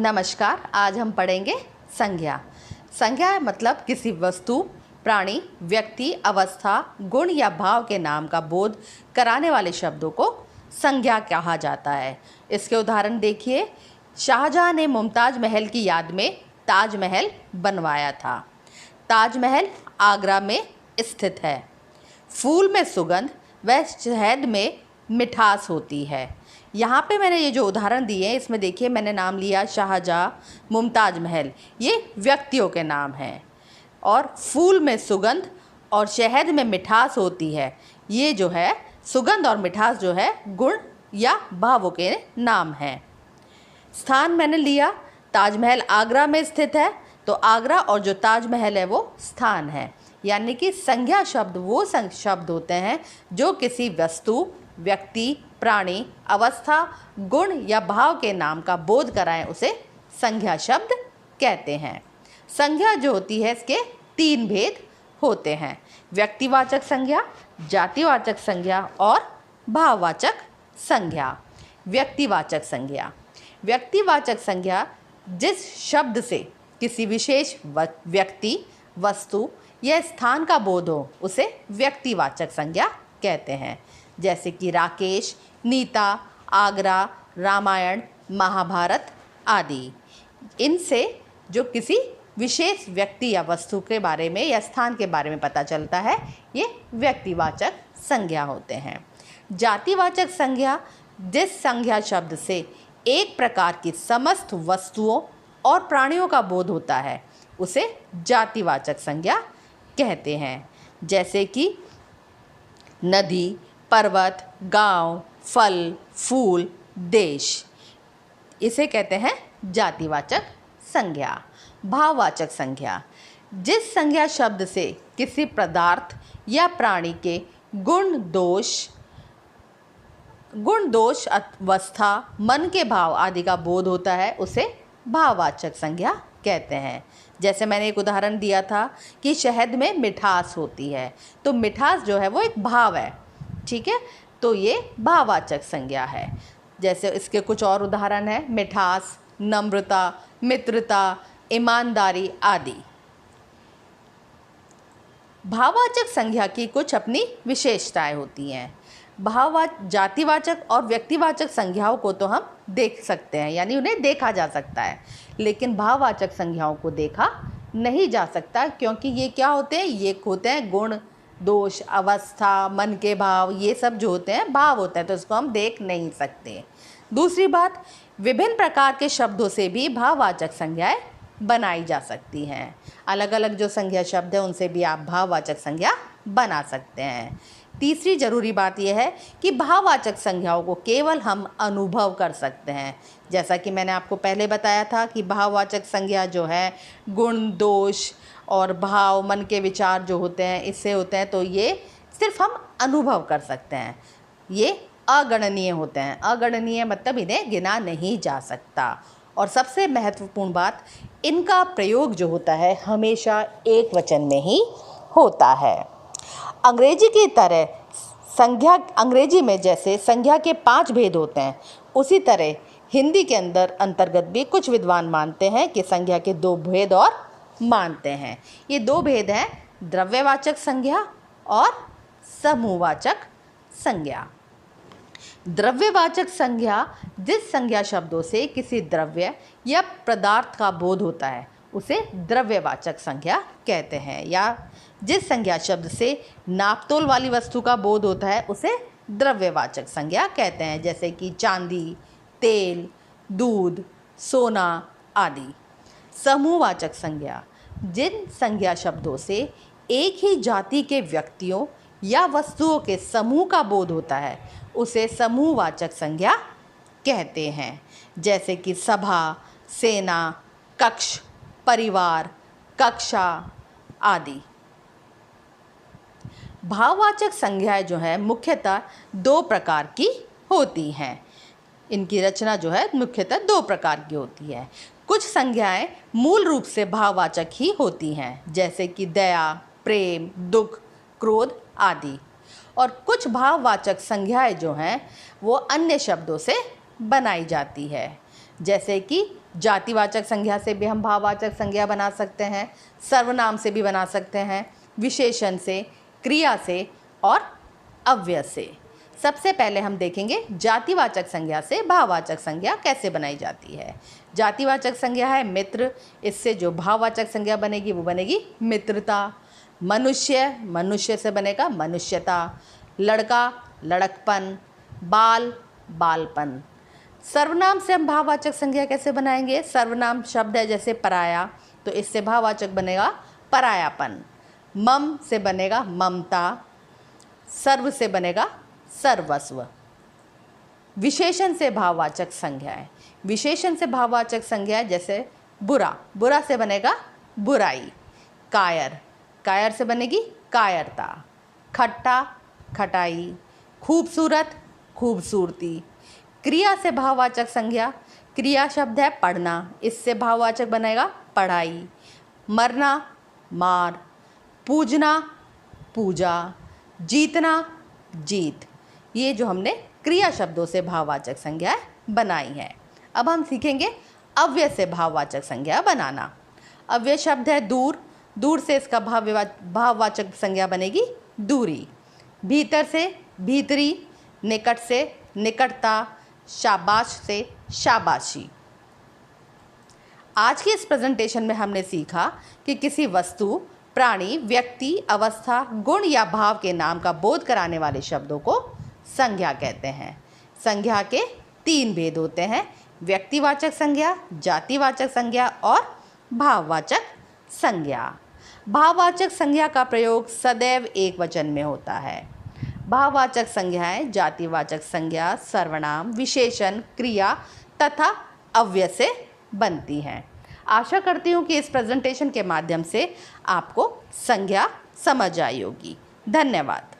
नमस्कार। आज हम पढ़ेंगे संज्ञा। संज्ञा मतलब किसी वस्तु, प्राणी, व्यक्ति, अवस्था, गुण या भाव के नाम का बोध कराने वाले शब्दों को संज्ञा कहा जाता है। इसके उदाहरण देखिए। शाहजहां ने मुमताज महल की याद में ताजमहल बनवाया था। ताजमहल आगरा में स्थित है। फूल में सुगंध व शहद में मिठास होती है। यहाँ पे मैंने ये जो उदाहरण दिए हैं इसमें देखिए, मैंने नाम लिया शाहजहां, मुमताज महल, ये व्यक्तियों के नाम हैं। और फूल में सुगंध और शहद में मिठास होती है, ये जो है सुगंध और मिठास जो है गुण या भावों के नाम हैं। स्थान मैंने लिया, ताजमहल आगरा में स्थित है, तो आगरा और जो ताजमहल है वो स्थान है। यानी कि संज्ञा शब्द वो शब्द होते हैं जो किसी वस्तु, व्यक्ति, प्राणी, अवस्था, गुण या भाव के नाम का बोध कराएं, उसे संज्ञा शब्द कहते हैं। संज्ञा जो होती है इसके 3 भेद होते हैं: व्यक्तिवाचक संज्ञा, जातिवाचक संज्ञा और भाववाचक संज्ञा। व्यक्तिवाचक संज्ञा। व्यक्तिवाचक संज्ञा जिस शब्द से किसी विशेष व्यक्ति, वस्तु या स्थान का बोध हो उसे व्यक्तिवाचक संज्ञा कहते हैं। जैसे कि राकेश, नीता, आगरा, रामायण, महाभारत आदि। इनसे जो किसी विशेष व्यक्ति या वस्तु के बारे में या स्थान के बारे में पता चलता है, ये व्यक्तिवाचक संज्ञा होते हैं। जातिवाचक संज्ञा जिस संज्ञा शब्द से एक प्रकार की समस्त वस्तुओं और प्राणियों का बोध होता है उसे जातिवाचक संज्ञा कहते हैं। जैसे कि नदी, पर्वत, गांव, फल, फूल, देश, इसे कहते हैं जातिवाचक संज्ञा। भाववाचक संज्ञा जिस संज्ञा शब्द से किसी पदार्थ या प्राणी के गुण दोष अवस्था, मन के भाव आदि का बोध होता है उसे भाववाचक संज्ञा कहते हैं। जैसे मैंने एक उदाहरण दिया था कि शहद में मिठास होती है, तो मिठास जो है वो एक भाव है, ठीक है, तो ये भाववाचक संज्ञा है। जैसे इसके कुछ और उदाहरण हैं: मिठास, नम्रता, मित्रता, ईमानदारी आदि। भाववाचक संज्ञा की कुछ अपनी विशेषताएं होती हैं। जातिवाचक और व्यक्तिवाचक संज्ञाओं को तो हम देख सकते हैं, यानी उन्हें देखा जा सकता है, लेकिन भाववाचक संज्ञाओं को देखा नहीं जा सकता, क्योंकि ये क्या होते हैं? ये होते हैं गुण, दोष, अवस्था, मन के भाव, ये सब जो होते हैं भाव होते हैं, तो इसको हम देख नहीं सकते। दूसरी बात, विभिन्न प्रकार के शब्दों से भी भाववाचक संज्ञाएं बनाई जा सकती हैं। अलग अलग जो संज्ञा शब्द है उनसे भी आप भाववाचक संज्ञा बना सकते हैं। तीसरी जरूरी बात यह है कि भाववाचक संज्ञाओं को केवल हम अनुभव कर सकते हैं। जैसा कि मैंने आपको पहले बताया था कि भाववाचक संज्ञा जो है गुण, दोष और भाव, मन के विचार जो होते हैं इससे होते हैं, तो ये सिर्फ हम अनुभव कर सकते हैं। ये अगणनीय होते हैं। अगणनीय मतलब इन्हें गिना नहीं जा सकता। और सबसे महत्वपूर्ण बात, इनका प्रयोग जो होता है हमेशा एक वचन में ही होता है। अंग्रेजी की तरह अंग्रेजी में जैसे संज्ञा के 5 भेद होते हैं, उसी तरह हिंदी के अंतर्गत भी कुछ विद्वान मानते हैं कि संज्ञा के 2 भेद और मानते हैं। ये 2 भेद हैं: द्रव्यवाचक संज्ञा और समूहवाचक संज्ञा। द्रव्यवाचक संज्ञा जिस संज्ञा शब्दों से किसी द्रव्य या पदार्थ का बोध होता है उसे द्रव्यवाचक संज्ञा कहते हैं, या जिस संज्ञा शब्द से नापतोल वाली वस्तु का बोध होता है उसे द्रव्यवाचक संज्ञा कहते हैं। जैसे कि चांदी, तेल, दूध, सोना आदि। समूहवाचक संज्ञा जिन संज्ञा शब्दों से एक ही जाति के व्यक्तियों या वस्तुओं के समूह का बोध होता है उसे समूहवाचक संज्ञा कहते हैं। जैसे कि सभा, सेना, कक्ष, परिवार, कक्षा आदि। भाववाचक संज्ञाएं जो है मुख्यतः 2 प्रकार की होती हैं। इनकी रचना जो है मुख्यतः 2 प्रकार की होती है। कुछ संज्ञाएं मूल रूप से भाववाचक ही होती हैं, जैसे कि दया, प्रेम, दुख, क्रोध आदि। और कुछ भाववाचक संज्ञाएं जो हैं वो अन्य शब्दों से बनाई जाती है, जैसे कि जातिवाचक संज्ञा से भी हम भाववाचक संज्ञा बना सकते हैं, सर्वनाम से भी बना सकते हैं, विशेषण से, क्रिया से और अव्यय से। सबसे पहले हम देखेंगे जातिवाचक संज्ञा से भाववाचक संज्ञा कैसे बनाई जाती है। जातिवाचक संज्ञा है मित्र, इससे जो भाववाचक संज्ञा बनेगी वो बनेगी मित्रता। मनुष्य, मनुष्य से बनेगा मनुष्यता। लड़का, लड़कपन। बाल, बालपन। सर्वनाम से हम भाववाचक संज्ञा कैसे बनाएंगे? सर्वनाम शब्द है जैसे पराया, तो इससे भाववाचक बनेगा परायापन। मम से बनेगा ममता। सर्व से बनेगा सर्वस्व। विशेषण से भाववाचक संज्ञाएं, विशेषण से भाववाचक संज्ञा जैसे बुरा, बुरा से बनेगा बुराई। कायर, कायर से बनेगी कायरता। खट्टा, खटाई। खूबसूरत, खूबसूरती। क्रिया से भाववाचक संज्ञा, क्रिया शब्द है पढ़ना, इससे भाववाचक बनेगा पढ़ाई। मरना, मार। पूजना, पूजा। जीतना, जीत। ये जो हमने क्रिया शब्दों से भाववाचक संज्ञाएं बनाई हैं। अब हम सीखेंगे अव्यय से भाववाचक संज्ञा बनाना। अव्यय शब्द है दूर, दूर से इसका भाववाचक संज्ञा बनेगी दूरी। भीतर से भीतरी। निकट से निकटता। शाबाश से शाबाशी। आज की इस प्रेजेंटेशन में हमने सीखा कि किसी वस्तु, प्राणी, व्यक्ति, अवस्था, गुण या भाव के नाम का बोध कराने वाले शब्दों को संज्ञा कहते हैं। संज्ञा के 3 भेद होते हैं: व्यक्तिवाचक संज्ञा, जातिवाचक संज्ञा और भाववाचक संज्ञा। भाववाचक संज्ञा का प्रयोग सदैव एक वचन में होता है। भाववाचक संज्ञाएं जातिवाचक संज्ञा, सर्वनाम, विशेषण, क्रिया तथा अव्यय से बनती हैं। आशा करती हूँ कि इस प्रेजेंटेशन के माध्यम से आपको संज्ञा समझ आई होगी। धन्यवाद।